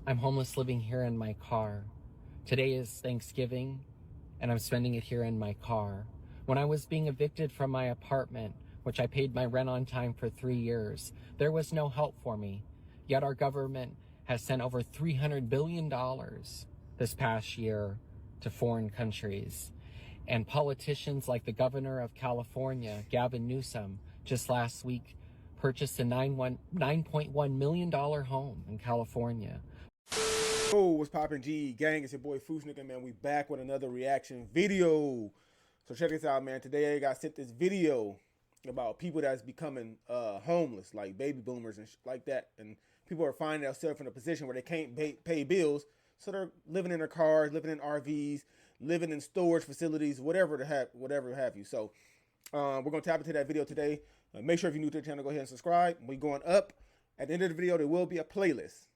I'm homeless living here in my car. Today is Thanksgiving, and I'm spending it here in my car. When I was being evicted from my apartment, which I paid my rent on time for 3 years, there was no help for me. Yet our government has sent over $300 billion this past year to foreign countries. And politicians like the governor of California, Gavin Newsom, just last week purchased a $9.1 million home in California. Oh, what's poppin', G gang? It's your boy Fushnika, man. We back with another reaction video. So check this out, man. Today I got sent this video about people that's becoming homeless, like baby boomers and like that. And people are finding themselves in a position where they can't pay bills, so they're living in their cars, living in RVs, living in storage facilities, whatever have you. So we're gonna tap into that video today. Make sure if you're new to the channel, go ahead and subscribe. We're going up. At the end of the video, there will be a playlist.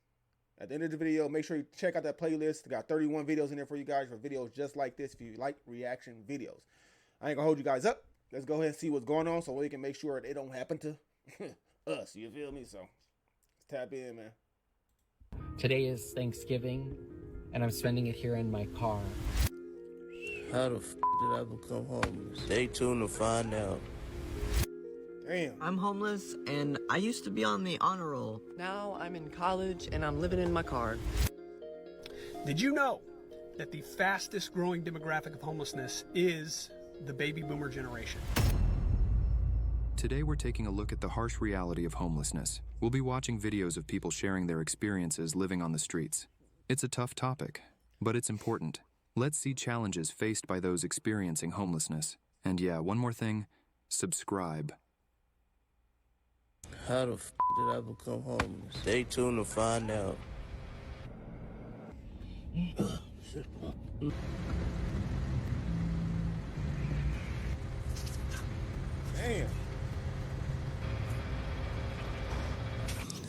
At the end of the video, make sure you check out that playlist. We got 31 videos in there for you guys, for videos just like this if you like reaction videos. I ain't gonna hold you guys up. Let's go ahead and see what's going on so we can make sure they don't happen to us. You feel me? So let's tap in, man. Today is Thanksgiving, and I'm spending it here in my car. How the f did I become homeless? Stay tuned to find out. Damn. I'm homeless, and I used to be on the honor roll. Now I'm in college, and I'm living in my car. Did you know that the fastest growing demographic of homelessness is the baby boomer generation? Today we're taking a look at the harsh reality of homelessness. We'll be watching videos of people sharing their experiences living on the streets. It's a tough topic, but it's important. Let's see challenges faced by those experiencing homelessness. And yeah, one more thing, subscribe. How the f did I become homeless? Stay tuned to find out. Damn.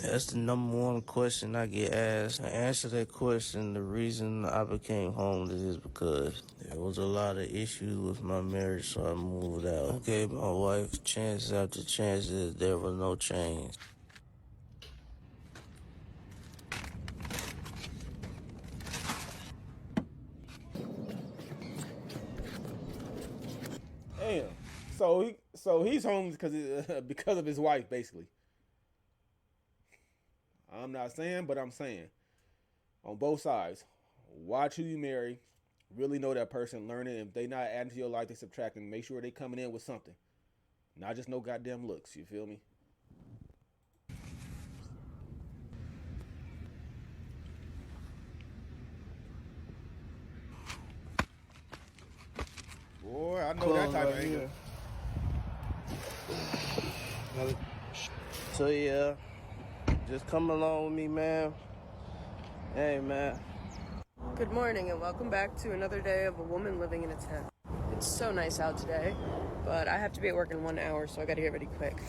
That's the #1 question I get asked. To answer that question, the reason I became homeless is because there was a lot of issues with my marriage, so I moved out. I gave my wife chances after chances. There was no change. Damn. So he's homeless because of his wife, basically. I'm not saying, but I'm saying. On both sides. Watch who you marry. Really know that person. Learn it. If they not adding to your life, they subtracting. Make sure they coming in with something. Not just no goddamn looks. You feel me? Boy, I know that type of angle. So yeah, just come along with me, man. Hey, man. Good morning, and welcome back to another day of a woman living in a tent. It's so nice out today, but I have to be at work in 1 hour, so I gotta get ready quick.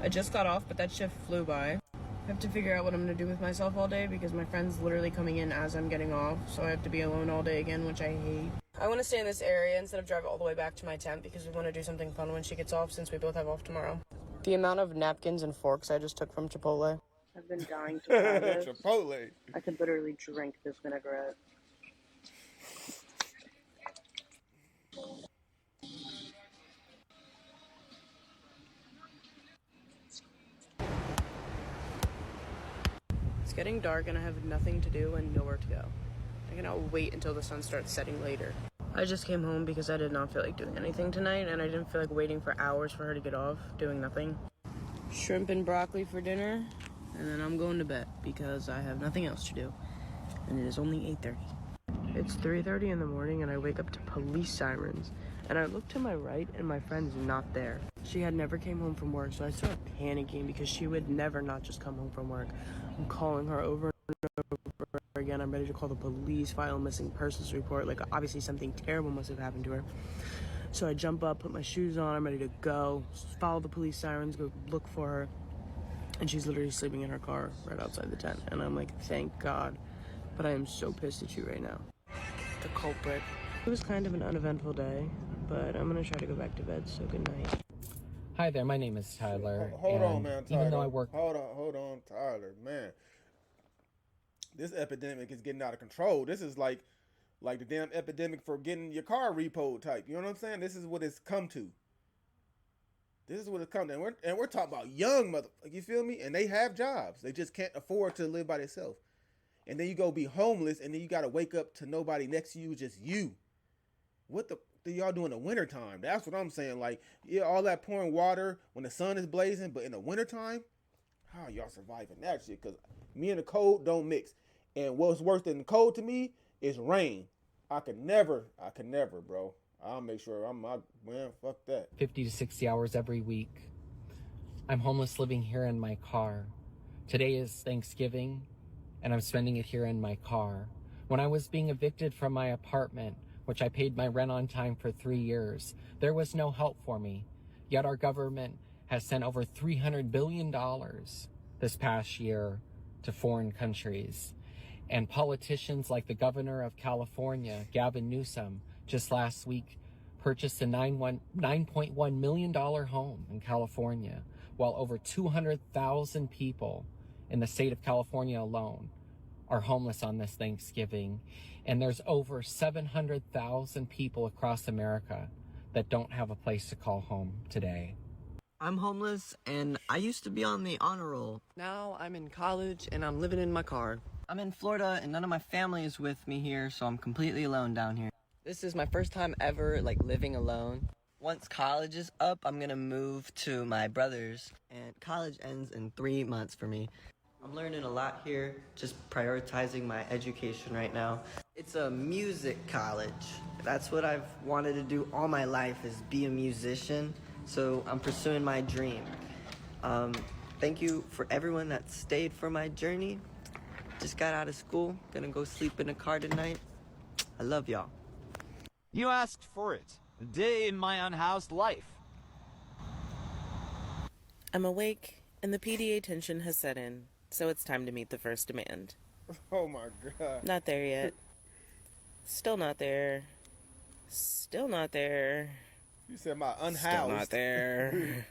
I just got off, but that shift flew by. I have to figure out what I'm gonna do with myself all day because my friend's literally coming in as I'm getting off, so I have to be alone all day again, which I hate. I want to stay in this area instead of drive all the way back to my tent because we want to do something fun when she gets off since we both have off tomorrow. The amount of napkins and forks I just took from Chipotle. I've been dying to try this. Chipotle. I could literally drink this vinaigrette. It's getting dark and I have nothing to do and nowhere to go. I cannot wait until the sun starts setting later. I just came home because I did not feel like doing anything tonight, and I didn't feel like waiting for hours for her to get off, doing nothing. Shrimp and broccoli for dinner, and then I'm going to bed because I have nothing else to do. And it is only 8:30. It's 3:30 in the morning and I wake up to police sirens. And I look to my right and my friend's not there. She had never came home from work, so I started panicking because she would never not just come home from work. I'm calling her over and over again. I'm ready to call the police, file a missing persons report. Like, obviously something terrible must have happened to her. So I jump up, put my shoes on, I'm ready to go, follow the police sirens, go look for her. And she's literally sleeping in her car right outside the tent. And I'm like, thank God. but I am so pissed at you right now. The culprit. It was kind of an uneventful day, but I'm gonna try to go back to bed, so good night. Hi there, my name is Tyler. Hold on, man, Tyler. Even though I work... Hold on, Tyler, man. This epidemic is getting out of control. This is like the damn epidemic for getting your car repoed type. You know what I'm saying? This is what it's come to. This is what it's come to. And we're talking about young motherfuckers, you feel me? And they have jobs. They just can't afford to live by themselves. And then you go be homeless, and then you got to wake up to nobody next to you, just you. What the do y'all do in the wintertime? That's what I'm saying. Like, yeah, all that pouring water when the sun is blazing, but in the wintertime, how y'all surviving that shit? Because me and the cold don't mix. And what's worse than the cold to me is rain. I could never, bro. I'll make sure man, fuck that. 50 to 60 hours every week. I'm homeless living here in my car. Today is Thanksgiving, and I'm spending it here in my car. When I was being evicted from my apartment, which I paid my rent on time for 3 years, there was no help for me. Yet our government has sent over $300 billion this past year to foreign countries. And politicians like the governor of California, Gavin Newsom, just last week purchased a $9.1 million home in California, while over 200,000 people in the state of California alone are homeless on this Thanksgiving. And there's over 700,000 people across America that don't have a place to call home today. I'm homeless, and I used to be on the honor roll. Now I'm in college, and I'm living in my car. I'm in Florida, and none of my family is with me here, so I'm completely alone down here. This is my first time ever, living alone. Once college is up, I'm gonna move to my brother's, and college ends in 3 months for me. I'm learning a lot here, just prioritizing my education right now. It's a music college. That's what I've wanted to do all my life, is be a musician, so I'm pursuing my dream. Thank you for everyone that stayed for my journey. Just got out of school, gonna go sleep in a car tonight. I love y'all. You asked for it. A day in my unhoused life. I'm awake, and the PDA tension has set in, so it's time to meet the first demand. Oh my God. Not there yet. Still not there. Still not there. You said my unhoused. Still not there.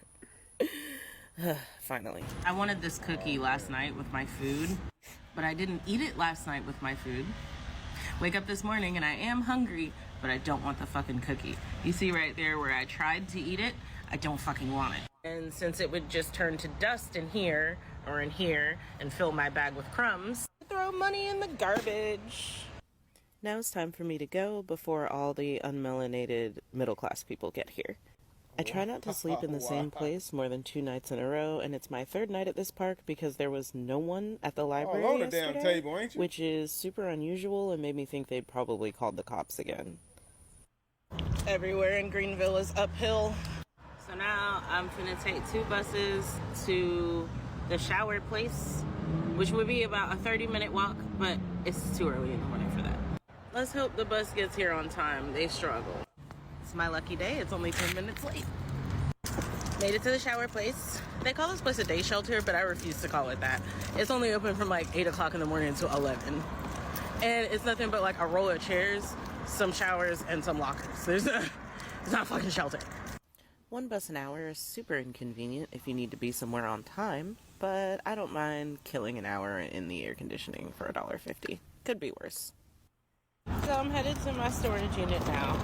Finally. I wanted this cookie last night with my food, but I didn't eat it last night with my food. Wake up this morning and I am hungry, but I don't want the fucking cookie. You see right there where I tried to eat it? I don't fucking want it. And since it would just turn to dust in here, or in here, and fill my bag with crumbs, throw money in the garbage. Now it's time for me to go before all the unmelanated middle-class people get here. I try not to sleep in the same place more than 2 nights in a row, and it's my 3rd night at this park because there was no one at the library on the yesterday, damn table, ain't you? which is super unusual and made me think they'd probably called the cops again. Everywhere in Greenville is uphill. So now I'm finna take 2 buses to the shower place, which would be about a 30-minute walk, but it's too early in the morning for that. Let's hope the bus gets here on time. They struggle. It's my lucky day. It's only 10 minutes late. Made it to the shower place. They call this place a day shelter, but I refuse to call it that. It's only open from 8 o'clock in the morning until 11. And it's nothing but a row of chairs, some showers, and some lockers. It's not a fucking shelter. 1 bus an hour is super inconvenient if you need to be somewhere on time, but I don't mind killing an hour in the air conditioning for $1.50. Could be worse. So I'm headed to my storage unit now.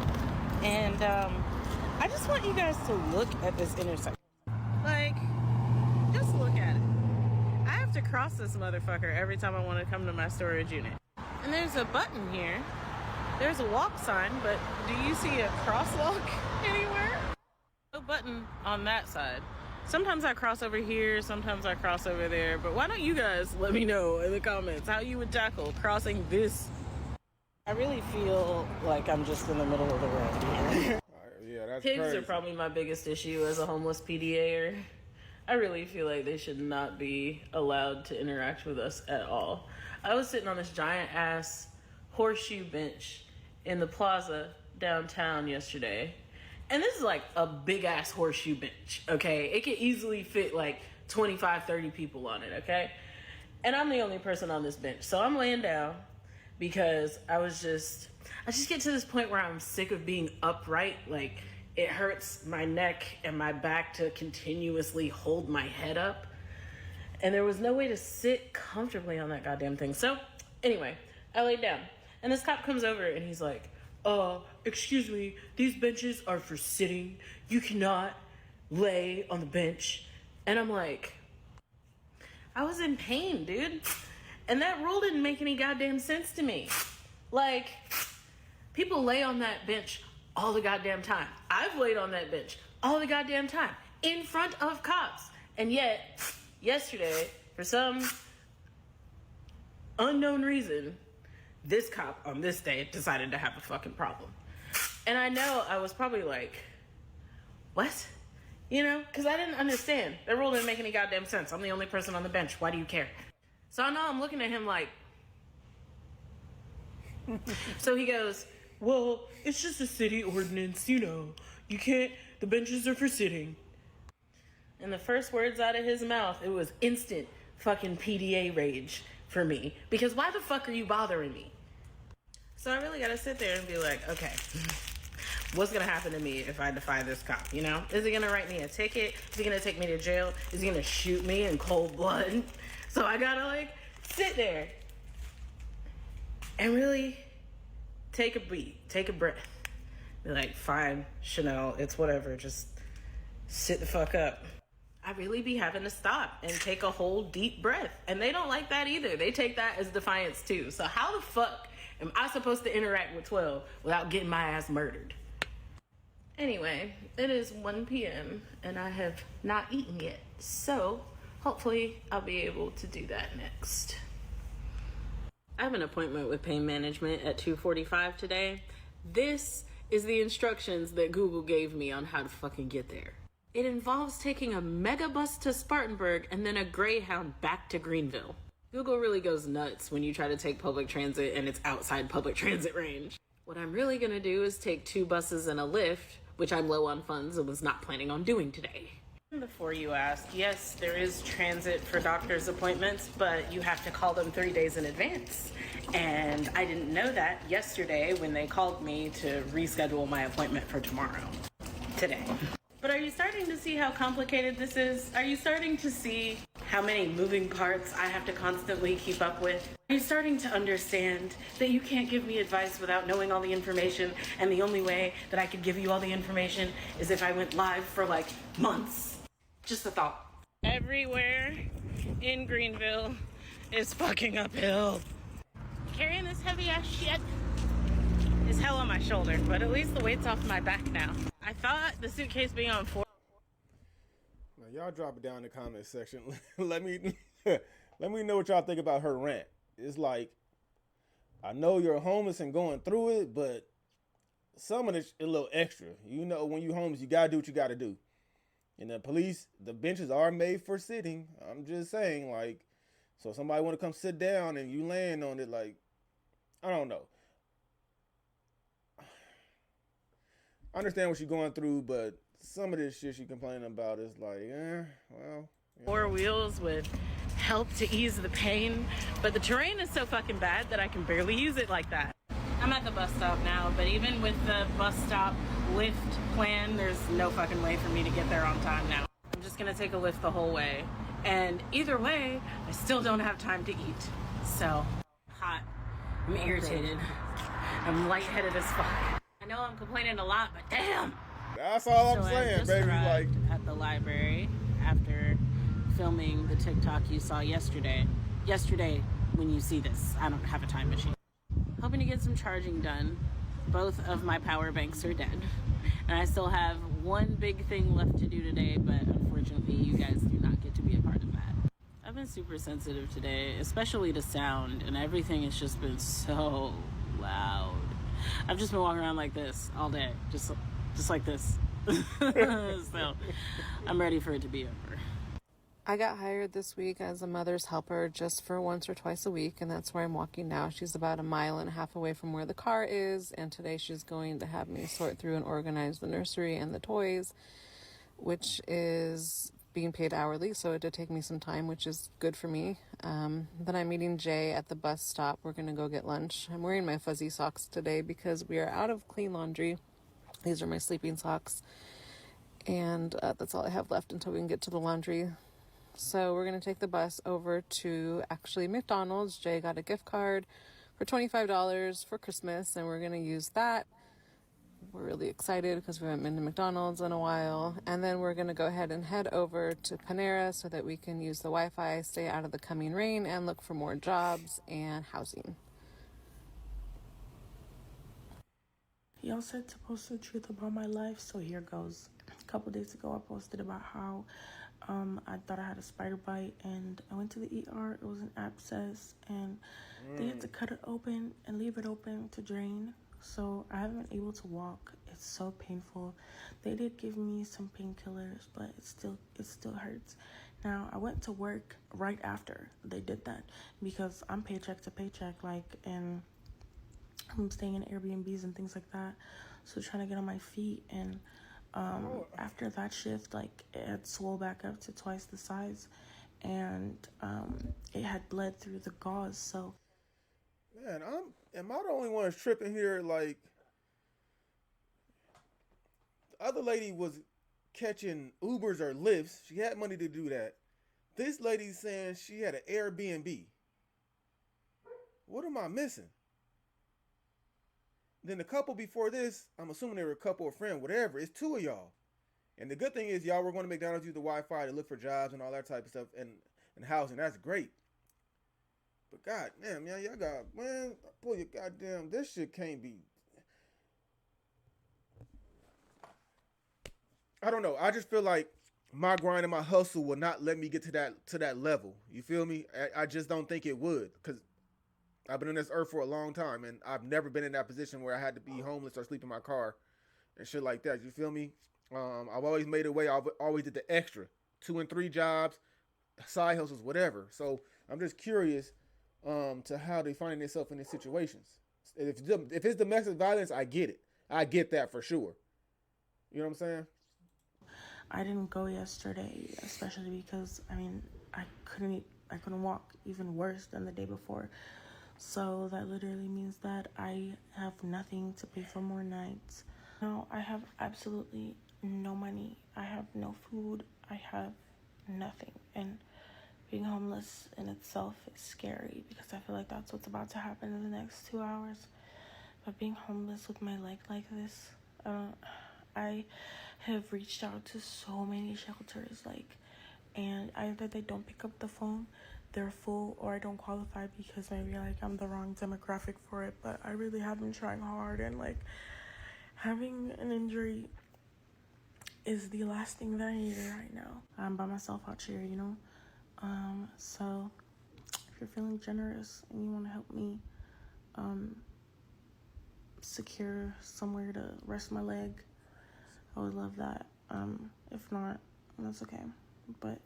And I just want you guys to look at this intersection. Just look at it. I have to cross this motherfucker every time I want to come to my storage unit. And there's a button here. There's a walk sign, but do you see a crosswalk anywhere? No button on that side. Sometimes I cross over here, sometimes I cross over there, but why don't you guys let me know in the comments how you would tackle crossing this? I really feel like I'm just in the middle of the road here. Yeah, that's Pigs crazy. are probably my biggest issue as a homeless PDA'er. I really feel like they should not be allowed to interact with us at all. I was sitting on this giant ass horseshoe bench in the plaza downtown yesterday. And this is a big ass horseshoe bench, okay? It could easily fit 25, 30 people on it, okay? And I'm the only person on this bench. So I'm laying down because I just get to this point where I'm sick of being upright. Like, it hurts my neck and my back to continuously hold my head up. And there was no way to sit comfortably on that goddamn thing. So, anyway, I laid down. And this cop comes over and he's like, excuse me, these benches are for sitting. You cannot lay on the bench. And I'm like, I was in pain, dude. And that rule didn't make any goddamn sense to me. Like, people lay on that bench all the goddamn time. I've laid on that bench all the goddamn time in front of cops. And yet, yesterday, for some unknown reason, this cop on this day decided to have a fucking problem. And I know I was probably like, what? You know, because I didn't understand. That rule didn't make any goddamn sense. I'm the only person on the bench. Why do you care? So I know I'm looking at him like, so he goes, well, it's just a city ordinance, you know. You can't, the benches are for sitting. And the first words out of his mouth, it was instant fucking PDA rage for me. Because why the fuck are you bothering me? So I really gotta sit there and be like, okay, what's gonna happen to me if I defy this cop, you know? Is he gonna write me a ticket? Is he gonna take me to jail? Is he gonna shoot me in cold blood? So I gotta like sit there and really take a beat, take a breath. Be like, fine, Chanel, it's whatever, just sit the fuck up. I really be having to stop and take a whole deep breath. And they don't like that either. They take that as defiance too. So how the fuck am I supposed to interact with 12 without getting my ass murdered? Anyway, it is 1 p.m. and I have not eaten yet. So hopefully I'll be able to do that next. I have an appointment with pain management at 2:45 today. This is the instructions that Google gave me on how to fucking get there. It involves taking a mega bus to Spartanburg and then a Greyhound back to Greenville. Google really goes nuts when you try to take public transit and it's outside public transit range. What I'm really gonna do is take 2 buses and a Lyft, which I'm low on funds and was not planning on doing today. Before you ask, yes, there is transit for doctor's appointments, but you have to call them 3 days in advance. And I didn't know that yesterday when they called me to reschedule my appointment for today. But are you starting to see how complicated this is? Are you starting to see how many moving parts I have to constantly keep up with? Are you starting to understand that you can't give me advice without knowing all the information, and the only way that I could give you all the information is if I went live for like months? Just a thought. Everywhere in Greenville is fucking uphill. Carrying this heavy ass shit is hell on my shoulder, but at least the weight's off my back now. I thought the suitcase being on 4. Now y'all drop it down in the comment section. let me know what y'all think about her rant. It's like, I know you're homeless and going through it, but some of it's a little extra. You know, when you homeless, you gotta do what you gotta do. And the police, the benches are made for sitting. I'm just saying, like, so somebody want to come sit down and you land on it, like, I don't know. I understand what you're going through, but some of this shit she complaining about is like, well. 4 wheels would help to ease the pain, but the terrain is so fucking bad that I can barely use it like that. I'm at the bus stop now, but even with the bus stop Lyft plan, there's no fucking way for me to get there on time now. I'm just gonna take a Lyft the whole way. And either way, I still don't have time to eat. So, hot. I'm irritated. I'm lightheaded as fuck. I know I'm complaining a lot, but damn! That's all I'm saying, I just baby. arrived Like, at the library after filming the TikTok you saw yesterday. Yesterday, when you see this, I don't have a time machine. Hoping to get some charging done. Both of my power banks are dead. And I still have one big thing left to do today, but unfortunately you guys do not get to be a part of that. I've been super sensitive today, especially to sound, and everything has just been so loud. I've just been walking around like this all day, just like this. So I'm ready for it to be over. I got hired this week as a mother's helper just for once or twice a week, and that's where I'm walking now. She's about 1.5 miles away from where the car is, and today she's going to have me sort through and organize the nursery and the toys, which is being paid hourly, so it did take me some time, which is good for me. Then I'm meeting Jay at the bus stop. We're going to go get lunch. I'm wearing my fuzzy socks today because we are out of clean laundry. These are my sleeping socks. And that's all I have left until we can get to the laundry. So we're going to take the bus over to actually McDonald's. Jay got a gift card for $25 for Christmas, and we're going to use that. We're really excited because we haven't been to McDonald's in a while. And then we're going to go ahead and head over to Panera so that we can use the Wi-Fi, stay out of the coming rain, and look for more jobs and housing. Y'all said to post the truth about my life, so here goes. A couple days ago, I posted about how I thought I had a spider bite, and I went to the ER. It was an abscess, and they had to cut it open and leave it open to drain. So I haven't been able to walk. It's so painful. They did give me some painkillers, but it still hurts. Now, I went to work right after they did that because I'm paycheck to paycheck, and I'm staying in Airbnbs and things like that. So trying to get on my feet, and after that shift, it had swole back up to twice the size, and it had bled through the gauze. So, man, am I the only one that's tripping here? The other lady was catching Ubers or Lyfts. She had money to do that. This lady's saying she had an Airbnb. What am I missing? Then the couple before this, I'm assuming they were a couple or friend, whatever. It's two of y'all. And the good thing is y'all were going to McDonald's, use the Wi-Fi to look for jobs and all that type of stuff and housing. That's great. But god damn, man, y'all got, man, pull your goddamn, this shit can't be. I don't know. I just feel like my grind and my hustle will not let me get to that level. You feel me? I just don't think it would, because I've been on this earth for a long time, and I've never been in that position where I had to be homeless or sleep in my car and shit like that. You feel me? I've always made a way. I've always did the extra 2 and 3 jobs, side hustles, whatever. So I'm just curious to how they find themselves in these situations. If it's domestic violence, I get it. I get that for sure. You know what I'm saying? I didn't go yesterday, especially because I couldn't walk, even worse than the day before. So that literally means that I have nothing to pay for more nights. Now I have absolutely no money. I have no food. I have nothing. And being homeless in itself is scary because I feel like that's what's about to happen in the next 2 hours. But being homeless with my leg like this, I have reached out to so many shelters, and either they don't pick up the phone, they're full, or I don't qualify because maybe I'm the wrong demographic for it. But I really have been trying hard, and having an injury is the last thing that I need right now. I'm by myself out here, so if you're feeling generous and you want to help me secure somewhere to rest my leg, I would love that. If not, that's okay. But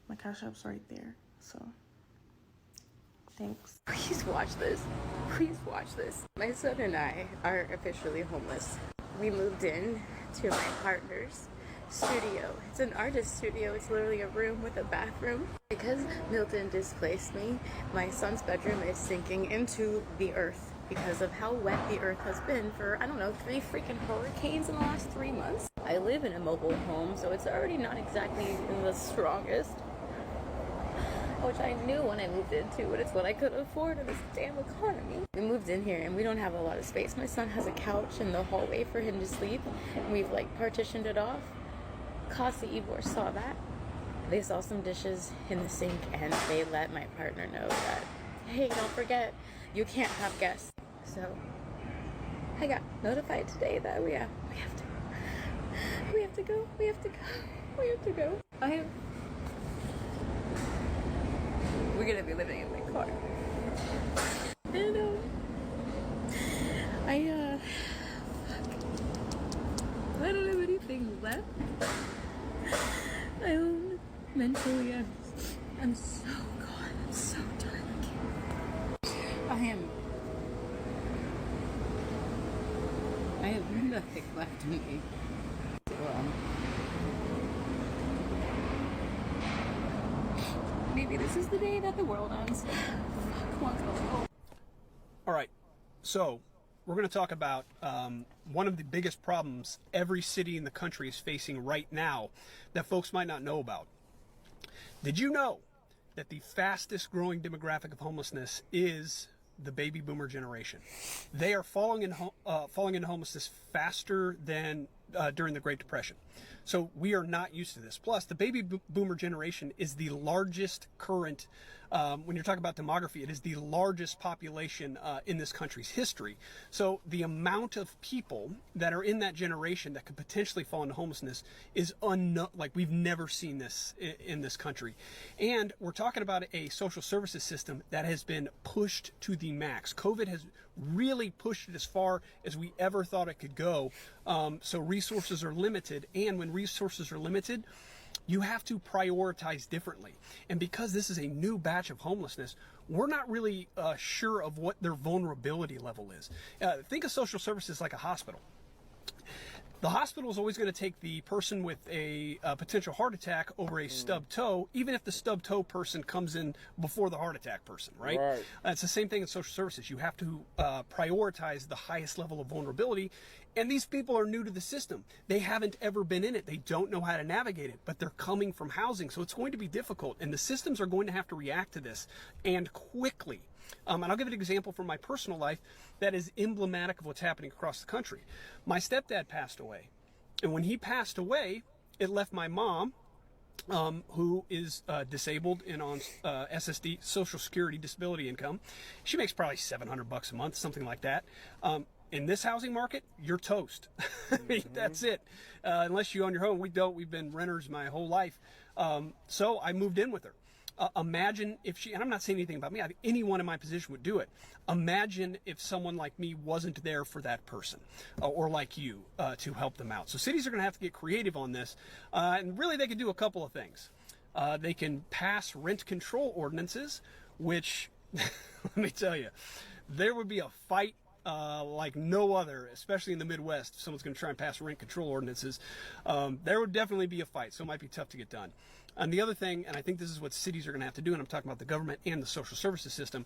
my Cash App's right there, so thanks. Please watch this. Please watch this. My son and I are officially homeless. We moved in to my partner's studio. It's an artist studio. It's literally a room with a bathroom. Because Milton displaced me, my son's bedroom is sinking into the earth because of how wet the earth has been for, 3 freaking hurricanes in the last 3 months. I live in a mobile home, so it's already not exactly the strongest, which I knew when I moved into, but it's what I could afford in this damn economy. We moved in here and we don't have a lot of space. My son has a couch in the hallway for him to sleep, and we've partitioned it off. Casa Ivor saw that. They saw some dishes in the sink, and they let my partner know that, hey, don't forget, you can't have guests. So I got notified today that we have to go. We're gonna be living in my car. And I don't have anything left. Mentally, I'm so gone. I'm so done. I have nothing left in me. maybe this is the day that the world ends. Come on, go. All right, so we're going to talk about one of the biggest problems every city in the country is facing right now that folks might not know about. Did you know that the fastest growing demographic of homelessness is the baby boomer generation? They are falling into homelessness faster than during the Great Depression. So we are not used to this. Plus, the baby boomer generation is the largest current, when you're talking about demography, it is the largest population in this country's history. So the amount of people that are in that generation that could potentially fall into homelessness is like we've never seen this in this country. And we're talking about a social services system that has been pushed to the max. COVID has really pushed it as far as we ever thought it could go. So resources are limited, and when resources are limited, you have to prioritize differently. And because this is a new batch of homelessness, we're not really sure of what their vulnerability level is. Think of social services like a hospital. The hospital is always going to take the person with a potential heart attack over a stubbed toe, even if the stubbed toe person comes in before the heart attack person, right? It's the same thing in social services. You have to prioritize the highest level of vulnerability. And these people are new to the system. They haven't ever been in it. They don't know how to navigate it, but they're coming from housing. So it's going to be difficult. And the systems are going to have to react to this, and quickly. And I'll give an example from my personal life that is emblematic of what's happening across the country. My stepdad passed away. And when he passed away, it left my mom, who is disabled and on SSD, Social Security disability income. She makes probably $700 a month, something like that. In this housing market, you're toast. I mean, that's it. Unless you own your home. We don't. We've been renters my whole life. So I moved in with her. Imagine if she, and I'm not saying anything about me, anyone in my position would do it. Imagine if someone like me wasn't there for that person, or like you, to help them out. So cities are going to have to get creative on this. And really, they can do a couple of things. They can pass rent control ordinances, which, let me tell you, there would be a fight like no other, especially in the Midwest. If someone's going to try and pass rent control ordinances, there would definitely be a fight, so it might be tough to get done. And the other thing, and I think this is what cities are going to have to do, and I'm talking about the government and the social services system,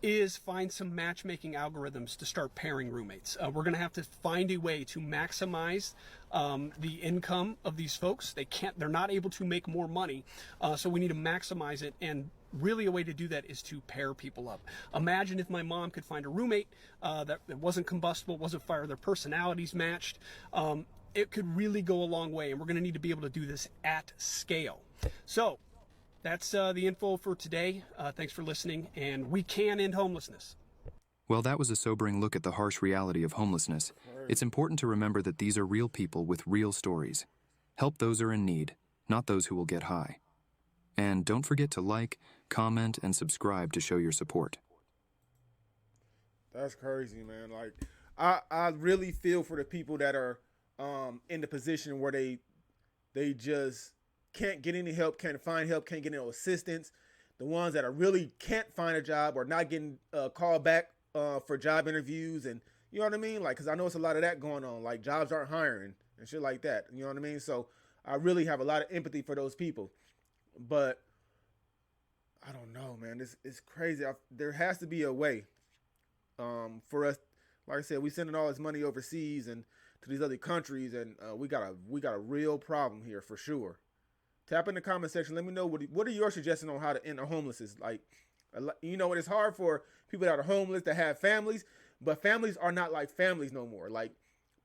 is find some matchmaking algorithms to start pairing roommates. We're going to have to find a way to maximize the income of these folks. They're not able to make more money, so we need to maximize it. And really a way to do that is to pair people up. Imagine if my mom could find a roommate that wasn't combustible, wasn't fire, their personalities matched. It could really go a long way, and we're going to need to be able to do this at scale. So that's the info for today. Thanks for listening, and we can end homelessness. Well, that was a sobering look at the harsh reality of homelessness. It's important to remember that these are real people with real stories. Help those who are in need, not those who will get high. And don't forget to like, comment, and subscribe to show your support. That's crazy, man. Like, I really feel for the people that are in the position where they just can't get any help, can't find help, can't get no assistance. The ones that are really can't find a job or not getting called back for job interviews, and you know what I mean? Like, because I know it's a lot of that going on. Like, jobs aren't hiring and shit like that. You know what I mean? So I really have a lot of empathy for those people. But I don't know, man. This is crazy. There has to be a way for us. Like I said, we sending all this money overseas and to these other countries, and we got a real problem here for sure. Tap in the comment section. Let me know what are your suggestions on how to end the homelessness. Like, you know, it's hard for people that are homeless to have families, but families are not like families no more. Like,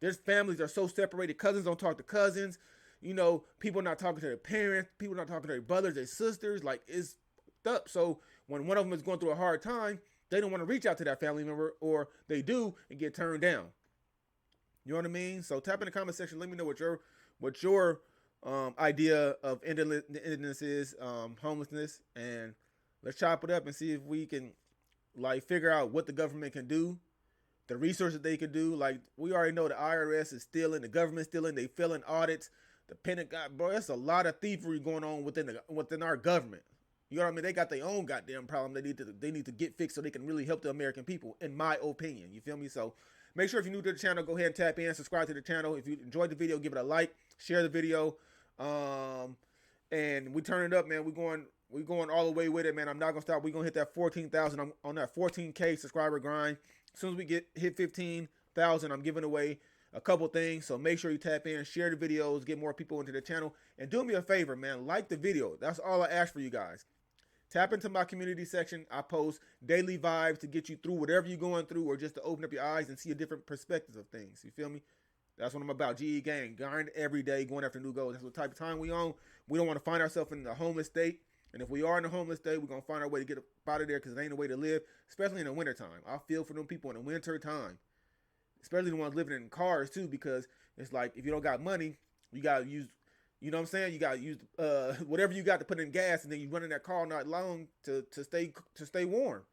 there's families that are so separated. Cousins don't talk to cousins. You know, people not talking to their parents. People not talking to their brothers, their sisters. Like, it's up. So when one of them is going through a hard time, they don't want to reach out to that family member, or they do and get turned down. You know what I mean? So tap in the comment section. Let me know what your idea of ending this is, homelessness, and let's chop it up and see if we can like figure out what the government can do, the resources they can do. Like, we already know the IRS is stealing, the government's stealing, they failing audits, the Pentagon, bro. There's a lot of thievery going on within our government. You know what I mean? They got their own goddamn problem they need to get fixed so they can really help the American people, in my opinion. You feel me? So make sure if you're new to the channel, go ahead and tap in, subscribe to the channel. If you enjoyed the video, give it a like, share the video. And we turn it up, man. We're going We going all the way with it, man. I'm not gonna stop. We gonna hit that 14,000. I'm on that 14K subscriber grind. As soon as we hit 15,000, I'm giving away a couple things. So make sure you tap in, share the videos, get more people into the channel, and do me a favor, man. Like the video. That's all I ask for you guys. Tap into my community section. I post daily vibes to get you through whatever you're going through, or just to open up your eyes and see a different perspective of things. You feel me? That's what I'm about. GE gang, grind every day, going after new goals. That's what type of time we on. We don't want to find ourselves in the homeless state. And if we are in the homeless state, we're going to find our way to get up out of there, because it ain't a way to live, especially in the wintertime. I feel for them people in the winter time, especially the ones living in cars too, because it's like, if you don't got money, you got to use, you know what I'm saying? You got to use whatever you got to put in gas, and then you run in that car not long to stay warm.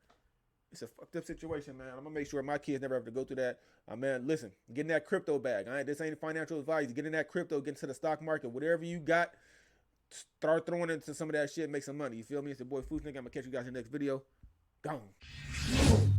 It's a fucked up situation, man. I'm going to make sure my kids never have to go through that. Man, listen, get in that crypto bag. This ain't financial advice. Get in that crypto, get into the stock market, whatever you got. Start throwing into some of that shit, make some money. You feel me? It's your boy Foos Nigga. I'm gonna catch you guys in the next video. Gone.